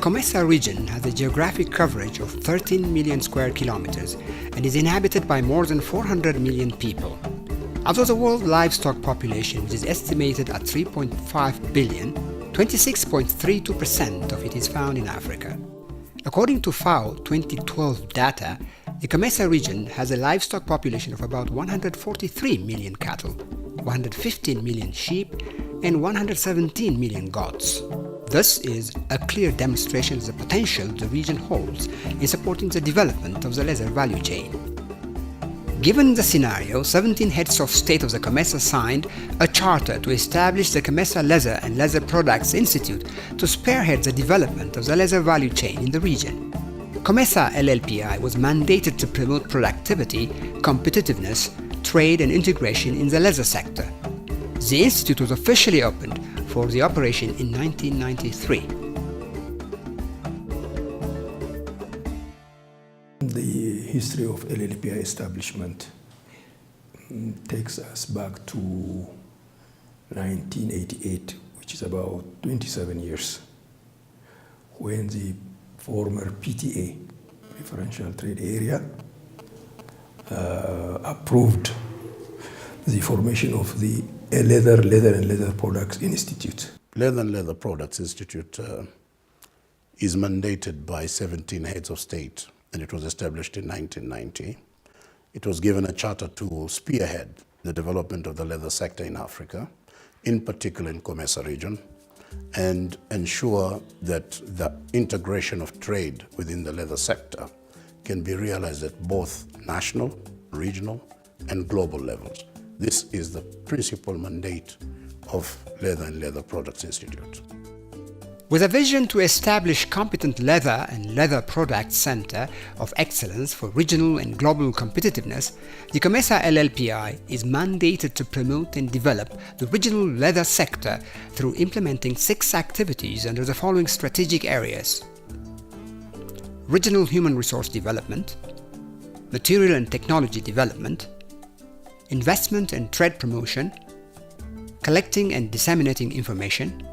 COMESA region has a geographic coverage of 13 million square kilometers and is inhabited by more than 400 million people. Although the world livestock population is estimated at 3.5 billion, 26.32% of it is found in Africa. According to FAO 2012 data, the COMESA region has a livestock population of about 143 million cattle, 115 million sheep, and 117 million goats. This is a clear demonstration of the potential the region holds in supporting the development of the leather value chain. Given the scenario, 17 heads of state of the COMESA signed a charter to establish the COMESA Leather and Leather Products Institute to spearhead the development of the leather value chain in the region. COMESA LLPI was mandated to promote productivity, competitiveness, trade and integration in the leather sector. The institute was officially opened for the operation in 1993. The history of LLPI establishment takes us back to 1988, which is about 27 years, when the former PTA, Preferential Trade Area, approved the formation of the Leather and Leather Products Institute. Leather and Leather Products Institute is mandated by 17 heads of state, and it was established in 1990. It was given a charter to spearhead the development of the leather sector in Africa, in particular in COMESA region, and ensure that the integration of trade within the leather sector can be realized at both national, regional, and global levels. This is the principal mandate of Leather and Leather Products Institute. With a vision to establish competent leather and leather products center of excellence for regional and global competitiveness, the COMESA LLPI is mandated to promote and develop the regional leather sector through implementing 6 activities under the following strategic areas: regional human resource development, material and technology development, investment and trade promotion, collecting and disseminating information,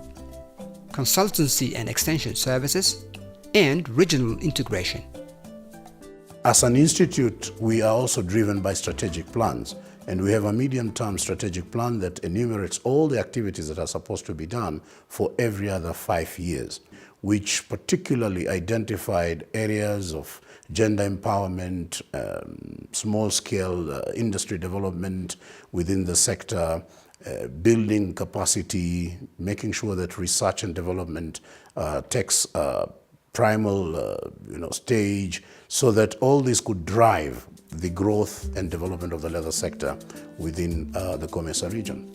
consultancy and extension services, and regional integration. As an institute, we are also driven by strategic plans, and we have a medium-term strategic plan that enumerates all the activities that are supposed to be done for every other 5 years, which particularly identified areas of gender empowerment, small-scale industry development within the sector, building capacity, making sure that research and development takes primal stage, so that all this could drive the growth and development of the leather sector within the COMESA region.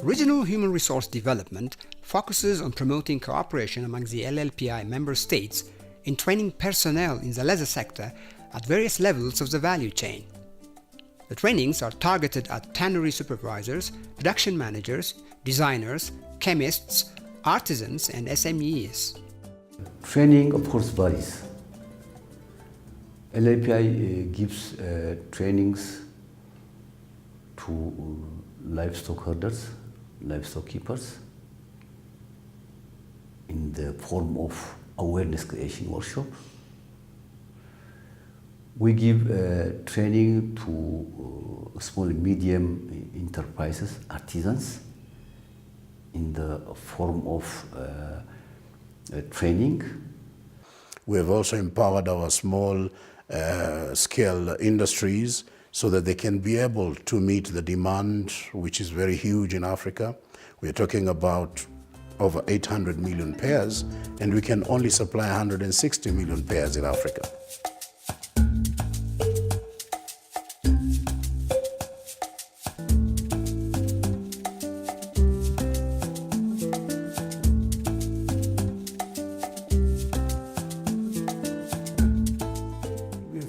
Regional human resource development focuses on promoting cooperation among the LLPI member states in training personnel in the leather sector at various levels of the value chain. The trainings are targeted at tannery supervisors, production managers, designers, chemists, artisans, and SMEs. Training, of course, varies. LLPI gives trainings to livestock herders, livestock keepers, in the form of awareness creation workshop. We give training to small and medium enterprises, artisans, in the form of training. We have also empowered our small scale industries so that they can be able to meet the demand, which is very huge in Africa. We're talking about over 800 million pairs, and we can only supply 160 million pairs in Africa.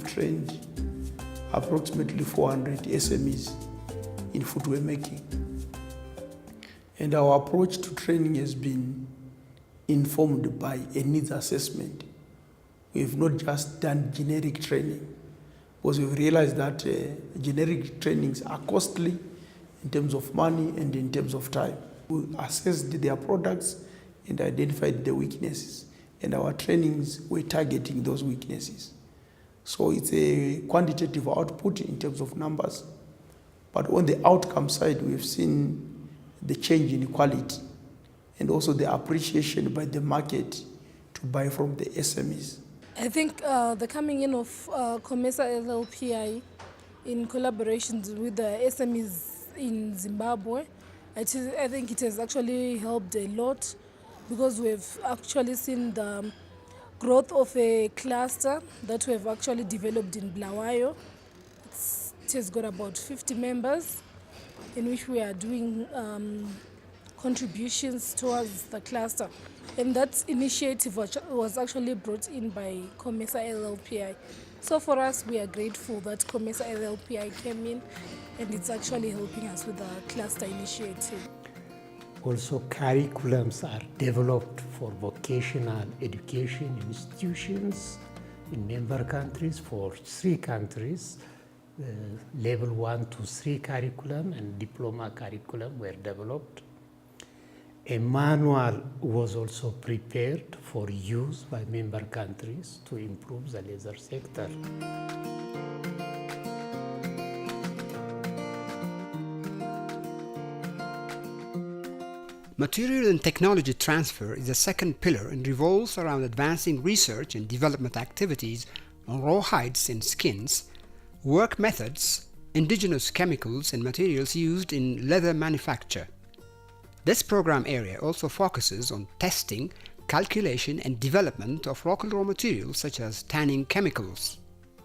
Trained approximately 400 SMEs in footwear making. And our approach to training has been informed by a needs assessment. We have not just done generic training, because we've realized that generic trainings are costly in terms of money and in terms of time. We assessed their products and identified the weaknesses, and our trainings were targeting those weaknesses. So it's a quantitative output in terms of numbers, but on the outcome side, we've seen the change in quality and also the appreciation by the market to buy from the SMEs. I think the coming in of COMESA LLPI in collaborations with the SMEs in Zimbabwe, I think it has actually helped a lot, because we've actually seen the growth of a cluster that we have actually developed in Bulawayo. It has got about 50 members in which we are doing contributions towards the cluster. And that initiative was actually brought in by COMESA LLPI. So for us, we are grateful that COMESA LLPI came in, and it's actually helping us with the cluster initiative. Also, curriculums are developed for vocational education institutions in member countries for 3 countries. Level 1 to 3 curriculum and diploma curriculum were developed. A manual was also prepared for use by member countries to improve the leather sector. Material and technology transfer is the second pillar and revolves around advancing research and development activities on raw hides and skins, work methods, indigenous chemicals and materials used in leather manufacture. This program area also focuses on testing, calculation and development of local raw materials such as tanning chemicals.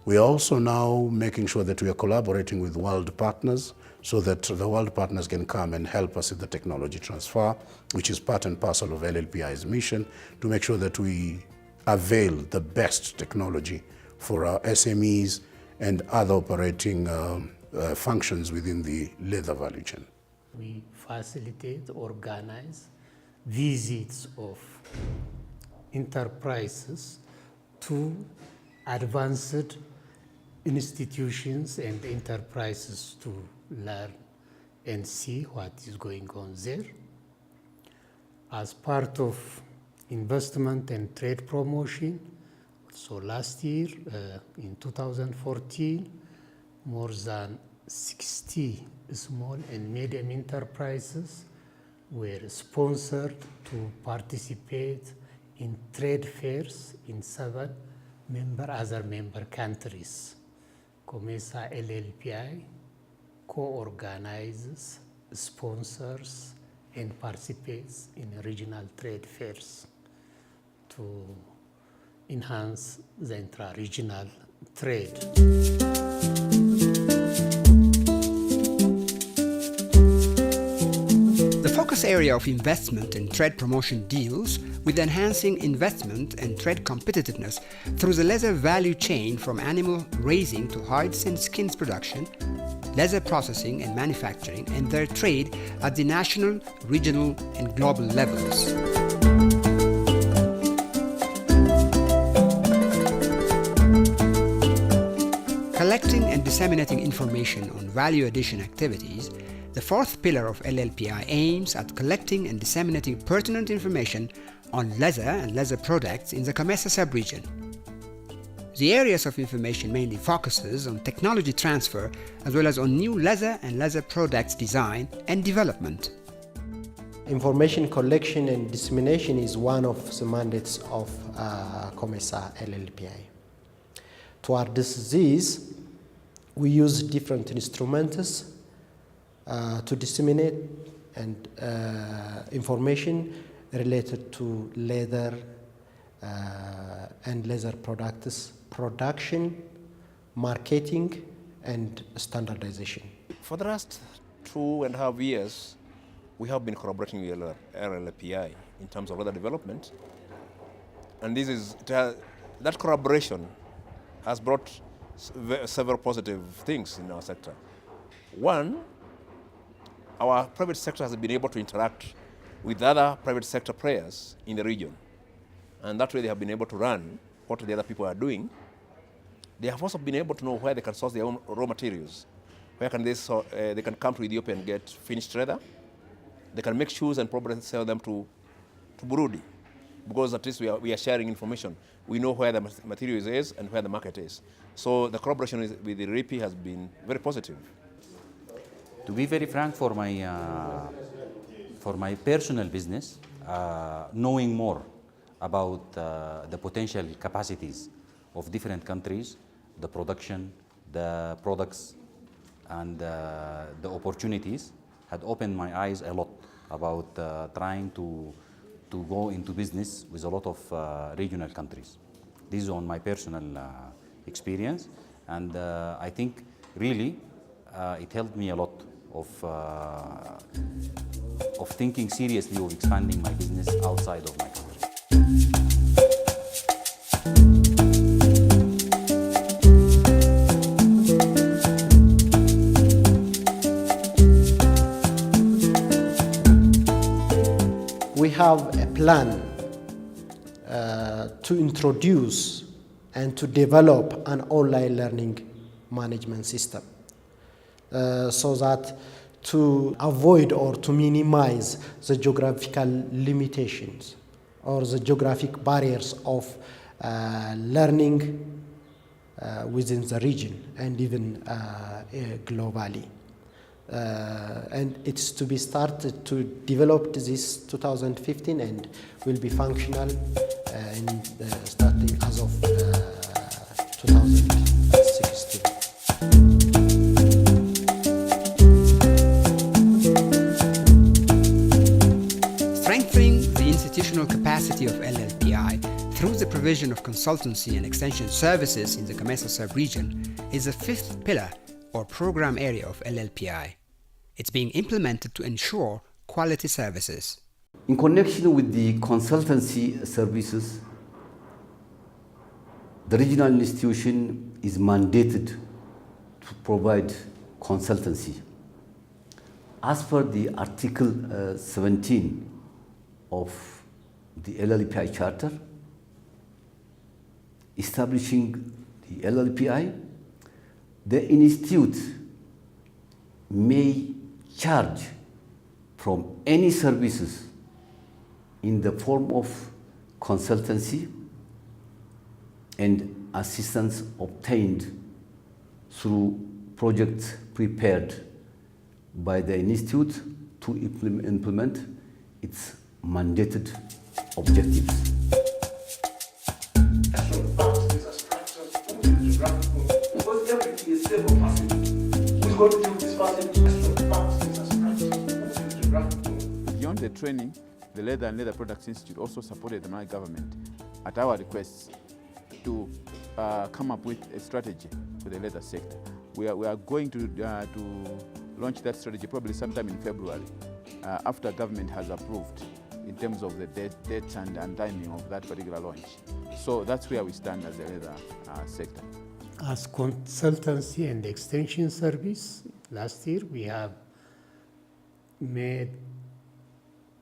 We are also now making sure that we are collaborating with world partners so that the world partners can come and help us with the technology transfer, which is part and parcel of LLPI's mission, to make sure that we avail the best technology for our SMEs and other operating functions within the leather value chain. We facilitate, organize visits of enterprises to advanced institutions and enterprises to learn and see what is going on there. As part of investment and trade promotion, so last year, in 2014, more than 60 small and medium enterprises were sponsored to participate in trade fairs in 7 other member countries. COMESA LLPI co-organizes, sponsors, and participates in regional trade fairs to enhance the intra-regional trade. The focus area of investment and trade promotion deals with enhancing investment and trade competitiveness through the leather value chain, from animal raising to hides and skins production, leather processing and manufacturing, and their trade at the national, regional, and global levels. Collecting and disseminating information on value addition activities, the fourth pillar of LLPI aims at collecting and disseminating pertinent information on leather and leather products in the COMESA sub-region. The areas of information mainly focuses on technology transfer as well as on new leather and leather products design and development. Information collection and dissemination is one of the mandates of COMESA LLPI. Toward this, we use different instruments to disseminate and information related to leather and leather products, production, marketing, and standardization. For the last 2.5 years, we have been collaborating with LLPI in terms of leather development, and that collaboration has brought several positive things in our sector. One, our private sector has been able to interact with other private sector players in the region, and that way they have been able to run what the other people are doing. They have also been able to know where they can source their own raw materials Where can they can come to Ethiopia and get finished leather? They can make shoes and probably sell them to Burundi, because at least we are sharing information. We know where the material is and where the market is. So the collaboration with the LLPI has been very positive. To be very frank, for my personal business, knowing more about the potential capacities of different countries, the production, the products, and the opportunities had opened my eyes a lot about trying to go into business with a lot of regional countries. This is on my personal experience, and I think really it helped me a lot of thinking seriously of expanding my business outside of my country. We have a plan to introduce and to develop an online learning management system so that to avoid or to minimize the geographical limitations or the geographic barriers of learning within the region and even globally. And it's to be started to develop this 2015 and will be functional starting as of 2016. Strengthening the institutional capacity of LLPI through the provision of consultancy and extension services in the COMESA sub-region is the fifth pillar or program area of LLPI. It's being implemented to ensure quality services. In connection with the consultancy services, the regional institution is mandated to provide consultancy. As per the Article 17 of the LLPI Charter, establishing the LLPI, the institute may charge from any services in the form of consultancy and assistance obtained through projects prepared by the institute to implement its mandated objectives. Beyond the training, the Leather and Leather Products Institute also supported the Mali government at our request to come up with a strategy for the leather sector. We are going to launch that strategy probably sometime in February after government has approved in terms of the dates and timing of that particular launch. So that's where we stand as a leather sector. As consultancy and extension service, last year we have made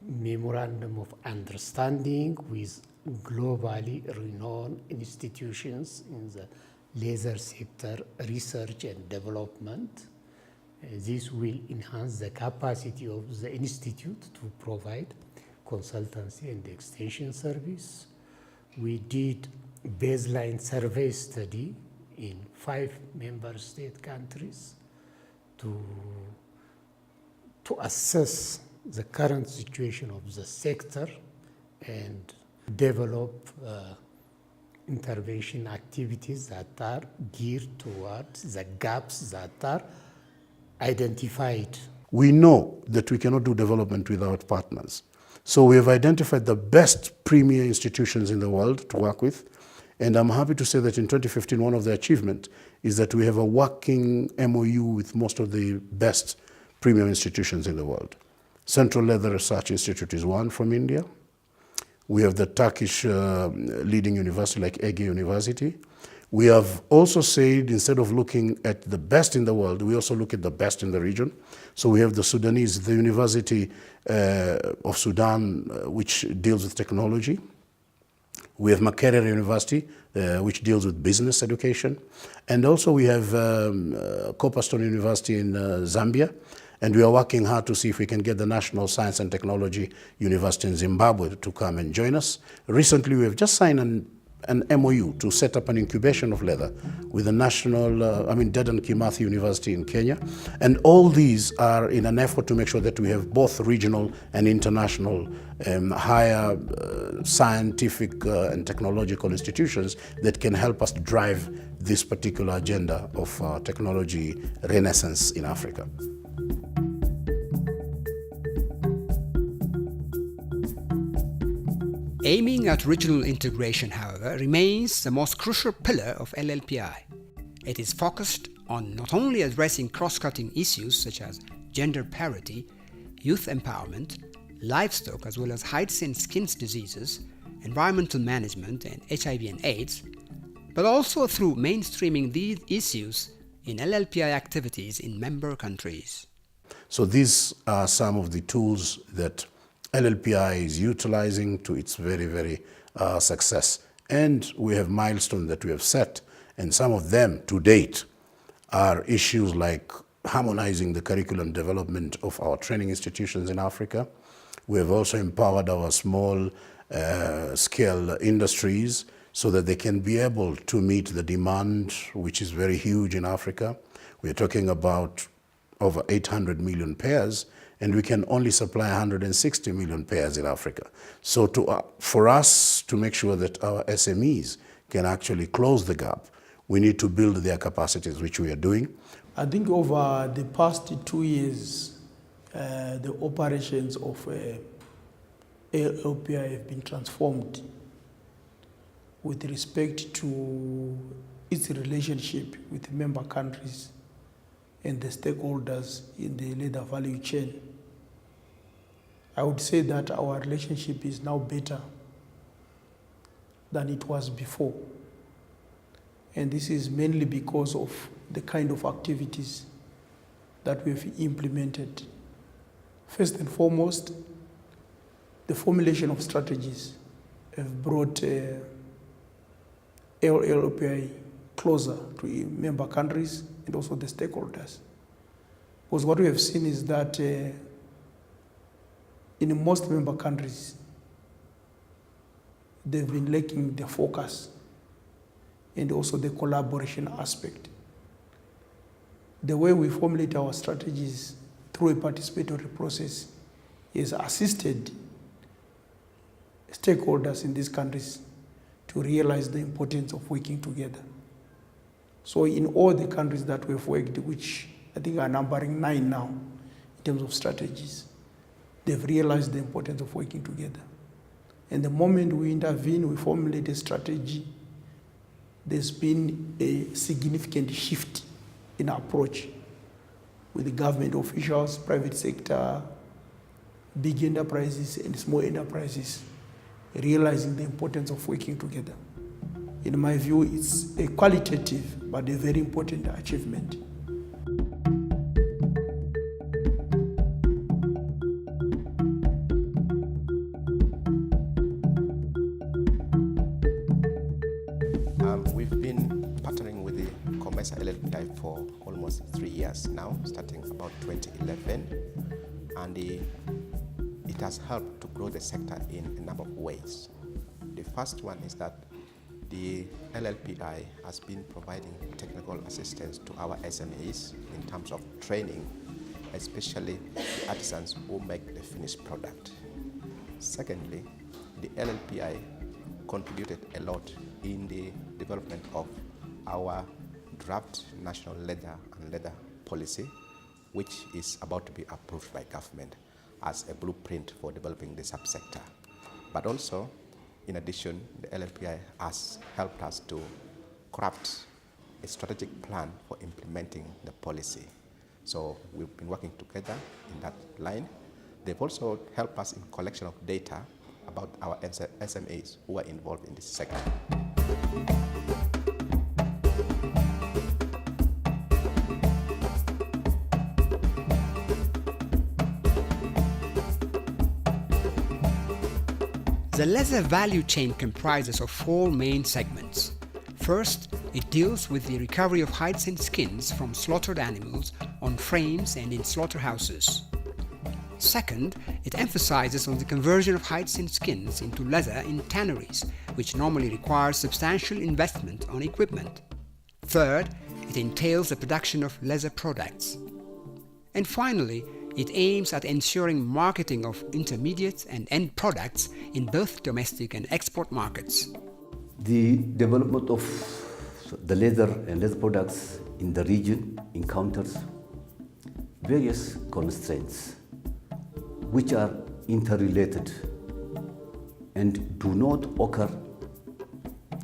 memorandum of understanding with globally renowned institutions in the leather sector research and development. This will enhance the capacity of the institute to provide consultancy and extension service. We did baseline survey study in 5 member state countries to assess the current situation of the sector and develop intervention activities that are geared towards the gaps that are identified. We know that we cannot do development without partners. So we have identified the best premier institutions in the world to work with. And I'm happy to say that in 2015, one of the achievements is that we have a working MOU with most of the best premier institutions in the world. Central Leather Research Institute is one from India. We have the Turkish leading university like Ege University. We have also said, instead of looking at the best in the world, we also look at the best in the region. So we have the Sudanese, the University of Sudan, which deals with technology. We have Makerere University, which deals with business education. And also we have Copperstone University in Zambia. And we are working hard to see if we can get the National Science and Technology University in Zimbabwe to come and join us. Recently, we have just signed an MOU to set up an incubation of leather with the Dedan Kimathi University in Kenya. And all these are in an effort to make sure that we have both regional and international higher scientific and technological institutions that can help us drive this particular agenda of technology renaissance in Africa. Aiming at regional integration, however, remains the most crucial pillar of LLPI. It is focused on not only addressing cross-cutting issues such as gender parity, youth empowerment, livestock as well as hides and skins diseases, environmental management and HIV and AIDS, but also through mainstreaming these issues in LLPI activities in member countries. So these are some of the tools that LLPI is utilizing to its very, very success. And we have milestones that we have set, and some of them to date are issues like harmonizing the curriculum development of our training institutions in Africa. We have also empowered our small scale industries so that they can be able to meet the demand, which is very huge in Africa. We're talking about over 800 million pairs, and we can only supply 160 million pairs in Africa. So for us to make sure that our SMEs can actually close the gap, we need to build their capacities, which we are doing. I think over the past 2 years, the operations of LLPI have been transformed with respect to its relationship with member countries and the stakeholders in the leather value chain. I would say that our relationship is now better than it was before. And this is mainly because of the kind of activities that we have implemented. First and foremost, the formulation of strategies have brought LLPI closer to member countries and also the stakeholders. Because what we have seen is that in most member countries, they've been lacking the focus and also the collaboration aspect. The way we formulate our strategies through a participatory process has assisted stakeholders in these countries to realize the importance of working together. So in all the countries that we've worked, which I think are numbering 9 now in terms of strategies, they've realized the importance of working together. And the moment we intervene, we formulate a strategy, there's been a significant shift in approach with the government officials, private sector, big enterprises and small enterprises, realizing the importance of working together. In my view, it's a qualitative but a very important achievement. We've been partnering with the COMESA LLPI for almost 3 years now, starting about 2011, and it has helped to grow the sector in a number of ways. The first one is that the LLPI has been providing technical assistance to our SMEs in terms of training, especially the artisans who make the finished product. Secondly, the LLPI contributed a lot in the development of our draft national leather and leather policy, which is about to be approved by government as a blueprint for developing the subsector. But also, in addition, the LLPI has helped us to craft a strategic plan for implementing the policy. So we've been working together in that line. They've also helped us in collection of data about our SMEs who are involved in this sector. The leather value chain comprises of 4 main segments. First, it deals with the recovery of hides and skins from slaughtered animals on frames and in slaughterhouses. Second, it emphasizes on the conversion of hides and skins into leather in tanneries, which normally requires substantial investment on equipment. Third, it entails the production of leather products. And finally, it aims at ensuring marketing of intermediate and end products in both domestic and export markets. The development of the leather and leather products in the region encounters various constraints which are interrelated and do not occur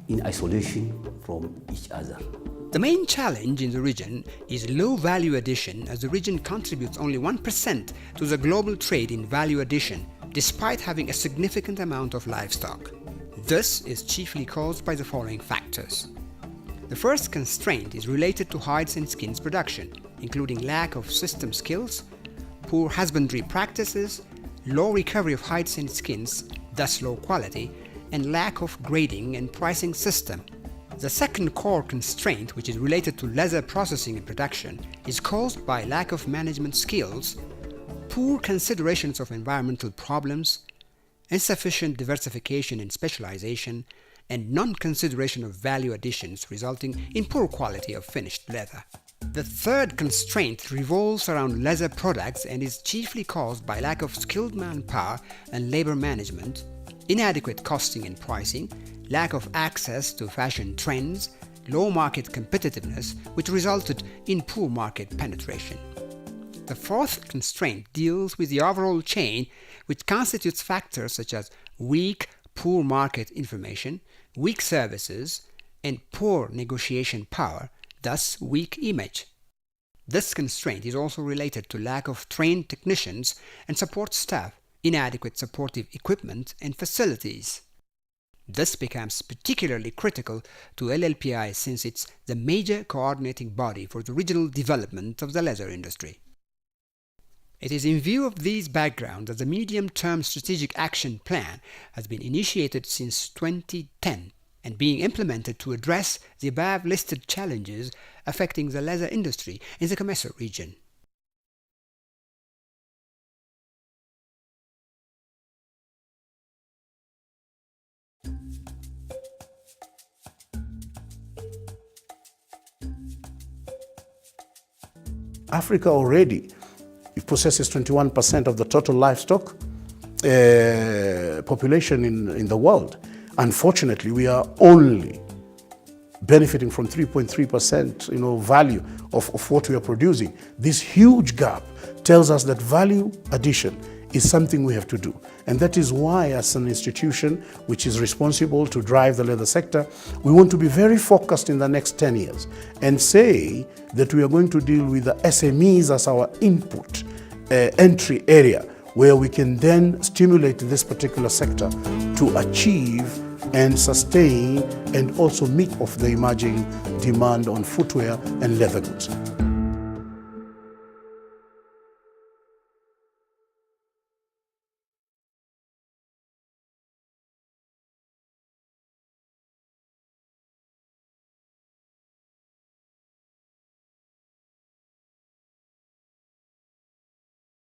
in isolation from each other. The main challenge in the region is low value addition, as the region contributes only 1% to the global trade in value addition, despite having a significant amount of livestock. This is chiefly caused by the following factors. The first constraint is related to hides and skins production, including lack of system skills, poor husbandry practices, low recovery of hides and skins, thus low quality, and lack of grading and pricing system. The second core constraint, which is related to leather processing and production, is caused by lack of management skills, poor considerations of environmental problems, insufficient diversification and specialization, and non-consideration of value additions resulting in poor quality of finished leather. The third constraint revolves around leather products and is chiefly caused by lack of skilled manpower and labor management, inadequate costing and pricing, lack of access to fashion trends, low market competitiveness, which resulted in poor market penetration. The fourth constraint deals with the overall chain, which constitutes factors such as weak, poor market information, weak services, and poor negotiation power, thus weak image. This constraint is also related to lack of trained technicians and support staff, inadequate supportive equipment and facilities. This becomes particularly critical to LLPI since it's the major coordinating body for the regional development of the leather industry. It is in view of these backgrounds that the medium-term strategic action plan has been initiated since 2010 and being implemented to address the above-listed challenges affecting the leather industry in the COMESA region. Africa already possesses 21% of the total livestock population in the world. Unfortunately, we are only benefiting from 3.3% value of what we are producing. This huge gap tells us that value addition is something we have to do. And that is why, as an institution which is responsible to drive the leather sector, we want to be very focused in the next 10 years and say that we are going to deal with the SMEs as our input entry area, where we can then stimulate this particular sector to achieve and sustain and also meet of the emerging demand on footwear and leather goods.